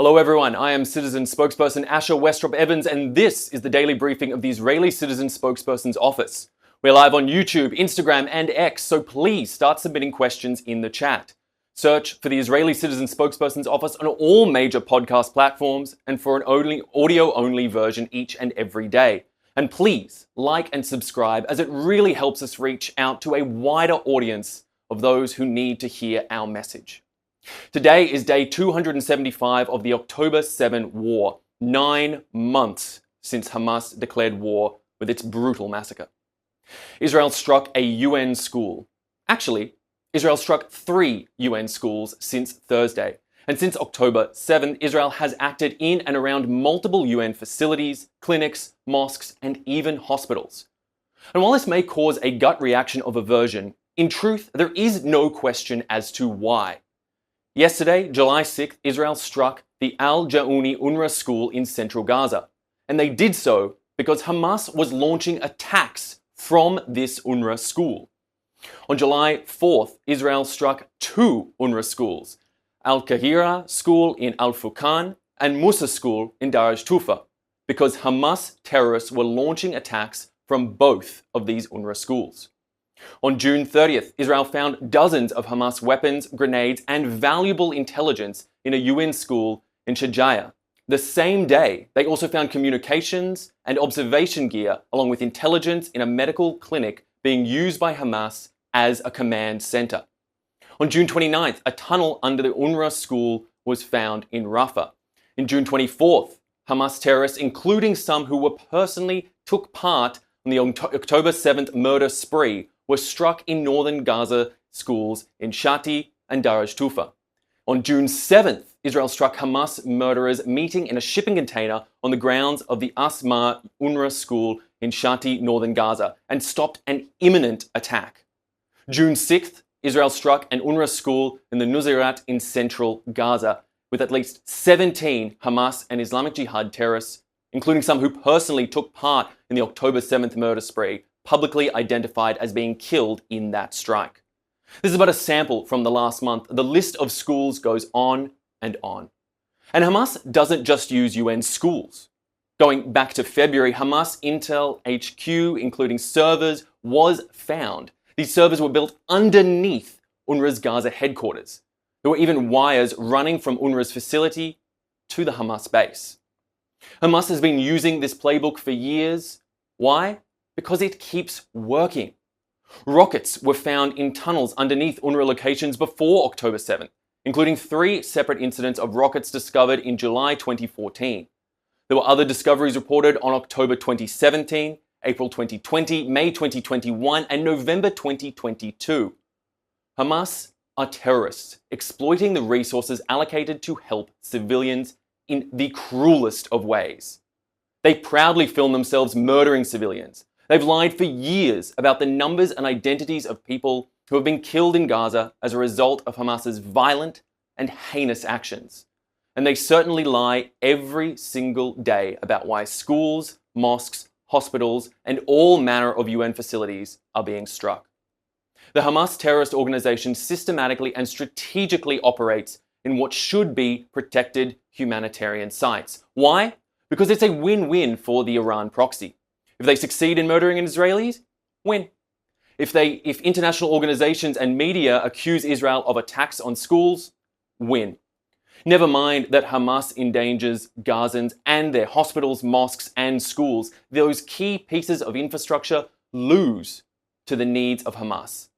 Hello everyone, I am Citizen Spokesperson Asher Westropp-Evans, and this is the daily briefing of the Israeli Citizen Spokesperson's office. We're live on YouTube, Instagram and X, so please start submitting questions in the chat. Search for the Israeli Citizen Spokesperson's office on all major podcast platforms and for an audio-only version each and every day. And please like and subscribe, as it really helps us reach out to a wider audience of those who need to hear our message. Today is day 275 of the October 7 war, 9 months since Hamas declared war with its brutal massacre. Israel struck a UN school. Actually, Israel struck 3 UN schools since Thursday. And since October 7, Israel has acted in and around multiple UN facilities, clinics, mosques, and even hospitals. And while this may cause a gut reaction of aversion, in truth, there is no question as to why. Yesterday, July 6th, Israel struck the Al-Jaouni UNRWA school in central Gaza. And they did so because Hamas was launching attacks from this UNRWA school. On July 4th, Israel struck 2 UNRWA schools, Al-Kahira school in Al-Fukan and Musa school in Dar Tufa, because Hamas terrorists were launching attacks from both of these UNRWA schools. On June 30th, Israel found dozens of Hamas weapons, grenades, and valuable intelligence in a UN school in Shajaya. The same day, they also found communications and observation gear, along with intelligence in a medical clinic being used by Hamas as a command center. On June 29th, a tunnel under the UNRWA school was found in Rafah. In June 24th, Hamas terrorists, including some who were personally took part in the October 7th murder spree, were struck in northern Gaza schools in Shati and Dar Tufa. On June 7th, Israel struck Hamas murderers meeting in a shipping container on the grounds of the Asma UNRWA school in Shati, northern Gaza, and stopped an imminent attack. June 6th, Israel struck an UNRWA school in the Nuseirat in central Gaza, with at least 17 Hamas and Islamic Jihad terrorists, including some who personally took part in the October 7th murder spree, publicly identified as being killed in that strike. This is but a sample from the last month. The list of schools goes on and on. And Hamas doesn't just use UN schools. Going back to February, Hamas Intel HQ, including servers, was found. These servers were built underneath UNRWA's Gaza headquarters. There were even wires running from UNRWA's facility to the Hamas base. Hamas has been using this playbook for years. Why? Because it keeps working. Rockets were found in tunnels underneath UNRWA locations before October 7th, including 3 separate incidents of rockets discovered in July 2014. There were other discoveries reported on October 2017, April 2020, May 2021, and November 2022. Hamas are terrorists, exploiting the resources allocated to help civilians in the cruelest of ways. They proudly film themselves murdering civilians. They've lied for years about the numbers and identities of people who have been killed in Gaza as a result of Hamas's violent and heinous actions. And they certainly lie every single day about why schools, mosques, hospitals, and all manner of UN facilities are being struck. The Hamas terrorist organization systematically and strategically operates in what should be protected humanitarian sites. Why? Because it's a win-win for the Iran proxy. If they succeed in murdering Israelis, win. If international organizations and media accuse Israel of attacks on schools, win. Never mind that Hamas endangers Gazans and their hospitals, mosques, and schools. Those key pieces of infrastructure lose to the needs of Hamas.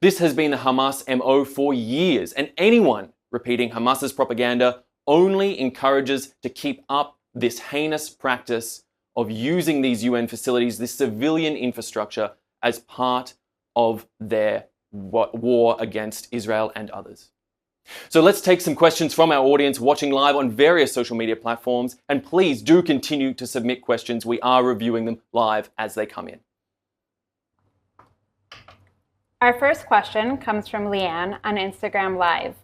This has been the Hamas MO for years, and anyone repeating Hamas's propaganda only encourages to keep up this heinous practice of using these UN facilities, this civilian infrastructure, as part of their war against Israel and others. So let's take some questions from our audience watching live on various social media platforms, and please do continue to submit questions. We are reviewing them live as they come in. Our first question comes from Leanne on Instagram Live.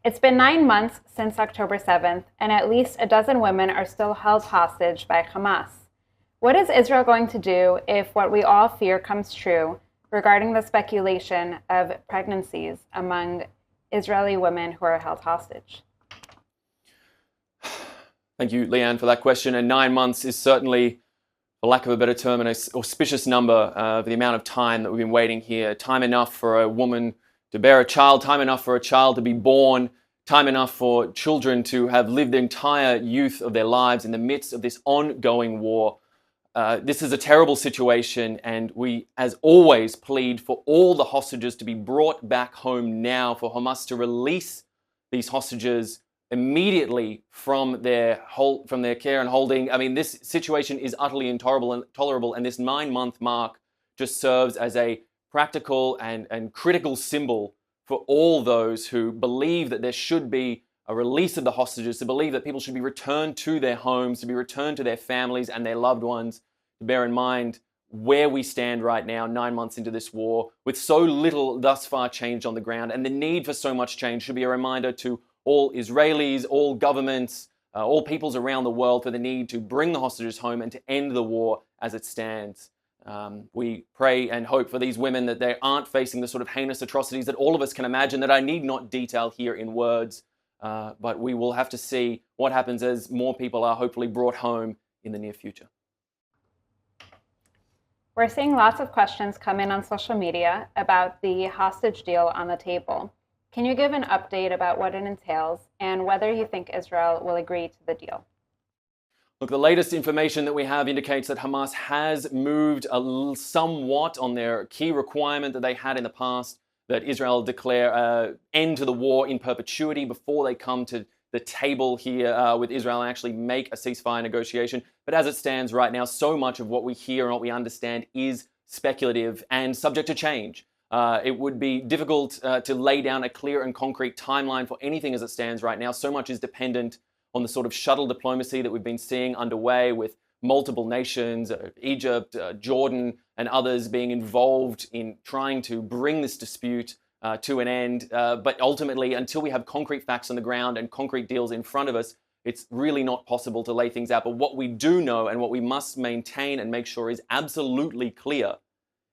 It's been 9 months since October 7th, and at least a dozen women are still held hostage by Hamas. What is Israel going to do if what we all fear comes true regarding the speculation of pregnancies among Israeli women who are held hostage? Thank you, Leanne, for that question. And 9 months is certainly, for lack of a better term, an auspicious number for the amount of time that we've been waiting here. Time enough for a woman to bear a child, time enough for a child to be born, time enough for children to have lived the entire youth of their lives in the midst of this ongoing war. This is a terrible situation, and we, as always, plead for all the hostages to be brought back home now, for Hamas to release these hostages immediately from their care and holding. I mean, this situation is utterly intolerable, and this 9-month mark just serves as a practical and critical symbol for all those who believe that there should be a release of the hostages, to believe that people should be returned to their homes, to be returned to their families and their loved ones. To bear in mind where we stand right now, 9 months into this war, with so little thus far changed on the ground, and the need for so much change should be a reminder to all Israelis, all governments, all peoples around the world, for the need to bring the hostages home and to end the war as it stands. We pray and hope for these women that they aren't facing the sort of heinous atrocities that all of us can imagine, that I need not detail here in words, but we will have to see what happens as more people are hopefully brought home in the near future. We're seeing lots of questions come in on social media about the hostage deal on the table. Can you give an update about what it entails and whether you think Israel will agree to the deal? Look, the latest information that we have indicates that Hamas has moved somewhat on their key requirement that they had in the past, that Israel declare an end to the war in perpetuity before they come to the table here with Israel and actually make a ceasefire negotiation. But as it stands right now, so much of what we hear and what we understand is speculative and subject to change. It would be difficult to lay down a clear and concrete timeline for anything as it stands right now. So much is dependent on the sort of shuttle diplomacy that we've been seeing underway with multiple nations, Egypt, Jordan, and others being involved in trying to bring this dispute to an end. But ultimately, until we have concrete facts on the ground and concrete deals in front of us, it's really not possible to lay things out. But what we do know and what we must maintain and make sure is absolutely clear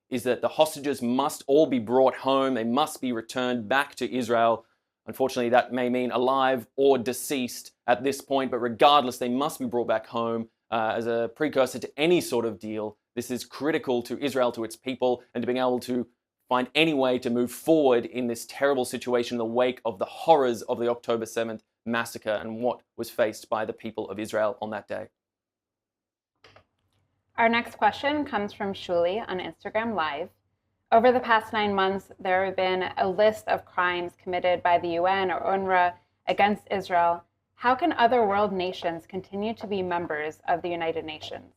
is that the hostages must all be brought home. They must be returned back to Israel. Unfortunately, that may mean alive or deceased at this point, but regardless, they must be brought back home as a precursor to any sort of deal. This is critical to Israel, to its people, and to being able to find any way to move forward in this terrible situation in the wake of the horrors of the October 7th massacre and what was faced by the people of Israel on that day. Our next question comes from Shuli on Instagram Live. Over the past 9 months, there have been a list of crimes committed by the UN or UNRWA against Israel. How can other world nations continue to be members of the United Nations?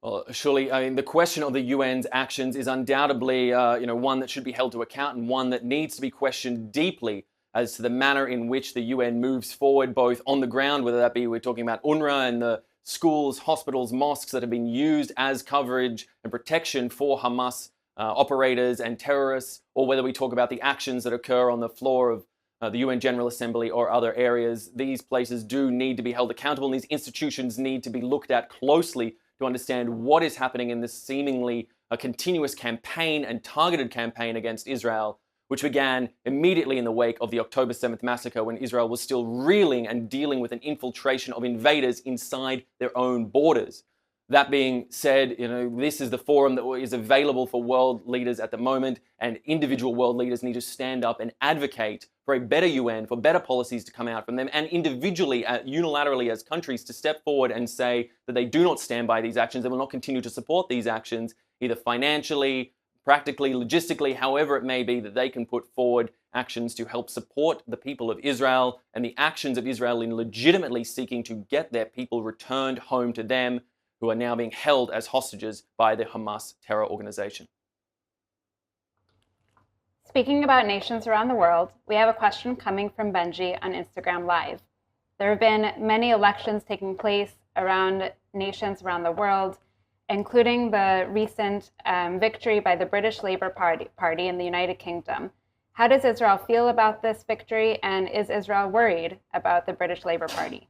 Well, surely, I mean, the question of the UN's actions is undoubtedly, one that should be held to account and one that needs to be questioned deeply as to the manner in which the UN moves forward, both on the ground, whether that be we're talking about UNRWA and the schools, hospitals, mosques that have been used as coverage and protection for Hamas operators and terrorists, or whether we talk about the actions that occur on the floor of the UN General Assembly or other areas. These places do need to be held accountable, and these institutions need to be looked at closely to understand what is happening in this seemingly a continuous campaign and targeted campaign against Israel, which began immediately in the wake of the October 7th massacre, when Israel was still reeling and dealing with an infiltration of invaders inside their own borders. That being said, this is the forum that is available for world leaders at the moment, and individual world leaders need to stand up and advocate for a better UN, for better policies to come out from them, and individually, unilaterally as countries, to step forward and say that they do not stand by these actions, they will not continue to support these actions, either financially, practically, logistically, however it may be, that they can put forward actions to help support the people of Israel and the actions of Israel in legitimately seeking to get their people returned home to them, who are now being held as hostages by the Hamas terror organization. Speaking about nations around the world, we have a question coming from Benji on Instagram Live. There have been many elections taking place around nations around the world, including the recent victory by the British Labour Party in the United Kingdom. How does Israel feel about this victory, and is Israel worried about the British Labour Party?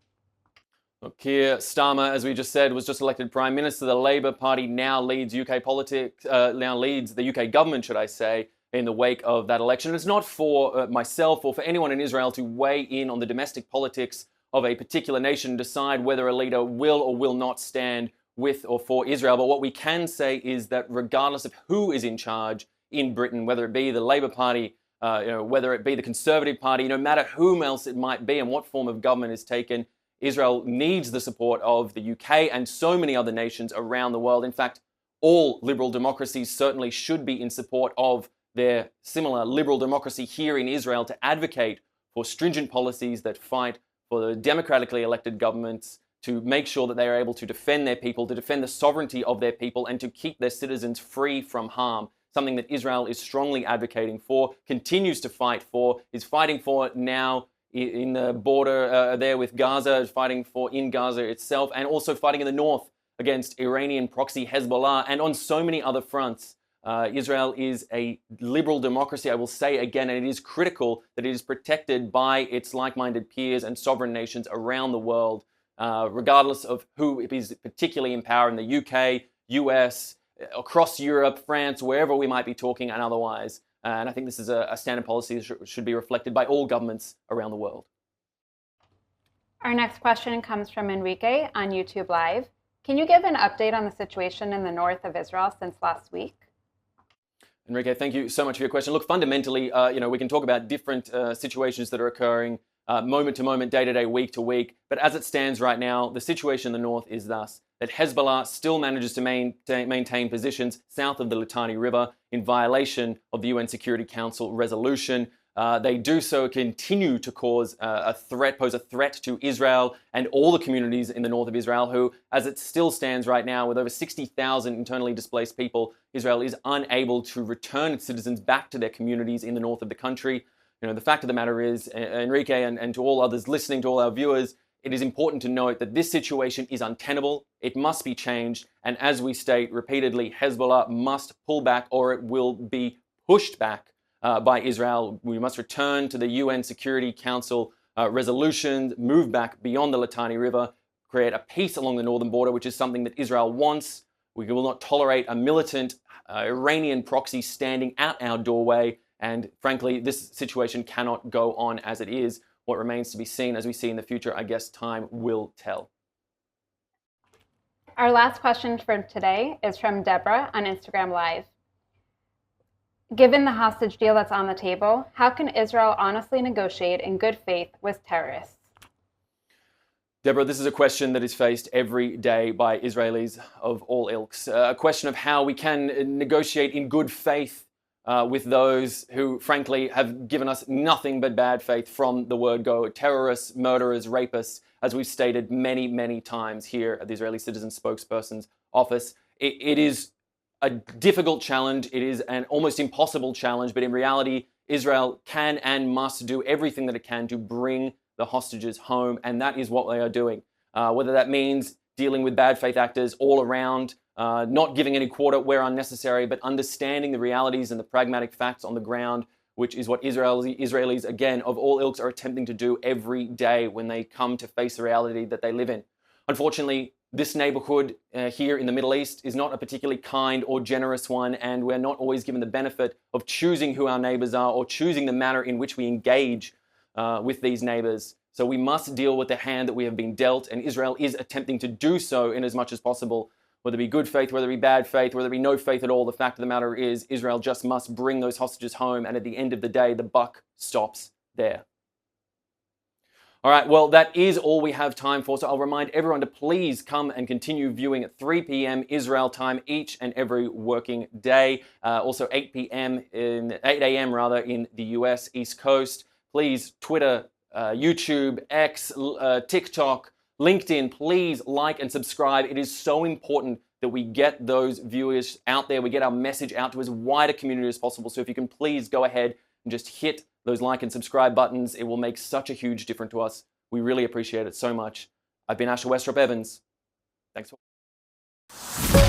Keir Starmer, as we just said, was just elected Prime Minister. The Labour Party now leads UK politics, now leads the UK government, should I say, in the wake of that election. And it's not for myself or for anyone in Israel to weigh in on the domestic politics of a particular nation decide whether a leader will or will not stand with or for Israel. But what we can say is that regardless of who is in charge in Britain, whether it be the Labour Party, whether it be the Conservative Party, no matter whom else it might be and what form of government is taken, Israel needs the support of the UK and so many other nations around the world. In fact, all liberal democracies certainly should be in support of their similar liberal democracy here in Israel to advocate for stringent policies that fight for the democratically elected governments to make sure that they are able to defend their people, to defend the sovereignty of their people, and to keep their citizens free from harm. Something that Israel is strongly advocating for, continues to fight for, is fighting for now in the border there with Gaza, fighting for in Gaza itself, and also fighting in the north against Iranian proxy Hezbollah, and on so many other fronts. Israel is a liberal democracy, I will say again, and it is critical that it is protected by its like-minded peers and sovereign nations around the world, regardless of who is particularly in power in the UK, US, across Europe, France, wherever we might be talking and otherwise. And I think this is a standard policy that should be reflected by all governments around the world. Our next question comes from Enrique on YouTube Live. Can you give an update on the situation in the north of Israel since last week? Enrique, thank you so much for your question. Look, fundamentally, we can talk about different situations that are occurring moment to moment, day to day, week to week. But as it stands right now, the situation in the north is thus: that Hezbollah still manages to maintain positions south of the Litani River in violation of the UN Security Council resolution. They do so continue to pose a threat to Israel and all the communities in the north of Israel who, as it still stands right now, with over 60,000 internally displaced people, Israel is unable to return its citizens back to their communities in the north of the country. The fact of the matter is, Enrique, and to all others listening, to all our viewers, it is important to note that this situation is untenable. It must be changed. And as we state repeatedly, Hezbollah must pull back or it will be pushed back by Israel. We must return to the UN Security Council resolutions, move back beyond the Litani River, create a peace along the northern border, which is something that Israel wants. We will not tolerate a militant Iranian proxy standing at our doorway. And frankly, this situation cannot go on as it is. What remains to be seen, as we see in the future, I guess time will tell. Our last question for today is from Deborah on Instagram Live. Given the hostage deal that's on the table, how can Israel honestly negotiate in good faith with terrorists? Deborah, this is a question that is faced every day by Israelis of all ilks. A question of how we can negotiate in good faith with those who, frankly, have given us nothing but bad faith from the word go. Terrorists, murderers, rapists, as we've stated many, many times here at the Israeli Citizen Spokesperson's office. It is a difficult challenge. It is an almost impossible challenge, but in reality, Israel can and must do everything that it can to bring the hostages home, and that is what they are doing. Whether that means dealing with bad faith actors all around, not giving any quarter where unnecessary, but understanding the realities and the pragmatic facts on the ground, which is what Israelis, again, of all ilks are attempting to do every day when they come to face the reality that they live in. Unfortunately, this neighborhood here in the Middle East is not a particularly kind or generous one, and we're not always given the benefit of choosing who our neighbors are or choosing the manner in which we engage with these neighbors. So we must deal with the hand that we have been dealt, and Israel is attempting to do so in as much as possible. Whether it be good faith, whether it be bad faith, whether it be no faith at all, the fact of the matter is Israel just must bring those hostages home, and at the end of the day, the buck stops there. All right, well, that is all we have time for, so I'll remind everyone to please come and continue viewing at 3 p.m. Israel time each and every working day. Also 8 a.m. in the US East Coast. Please, Twitter, YouTube, X, TikTok, LinkedIn, please like and subscribe. It is so important that we get those viewers out there. We get our message out to as wide a community as possible. So if you can please go ahead and just hit those like and subscribe buttons, it will make such a huge difference to us. We really appreciate it so much. I've been Asher Westropp-Evans. Thanks for